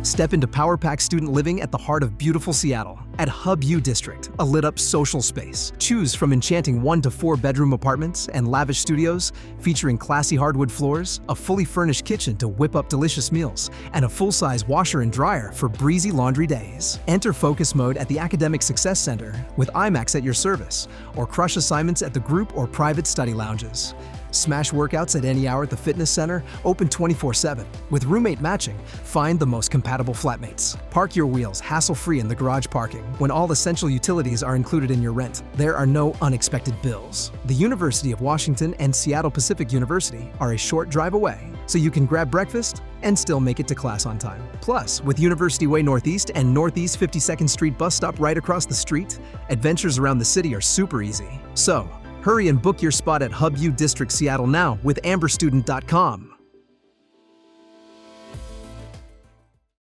Step into Power Pack student living at the heart of beautiful Seattle. At Hub U District, a lit-up social space. Choose from enchanting 1 to 4 bedroom apartments and lavish studios featuring classy hardwood floors, a fully furnished kitchen to whip up delicious meals, and a full-size washer and dryer for breezy laundry days. Enter focus mode at the Academic Success Center with IMAX at your service, or crush assignments at the group or private study lounges. Smash workouts at any hour at the fitness center, open 24/7. With roommate matching, find the most compatible flatmates. Park your wheels hassle-free in the garage parking when all essential utilities are included in your rent. There are no unexpected bills. The University of Washington and Seattle Pacific University are a short drive away, so you can grab breakfast and still make it to class on time. Plus, with University Way Northeast and Northeast 52nd Street bus stop right across the street, adventures around the city are super easy. So, hurry and book your spot at Hub U District Seattle now with amberstudent.com.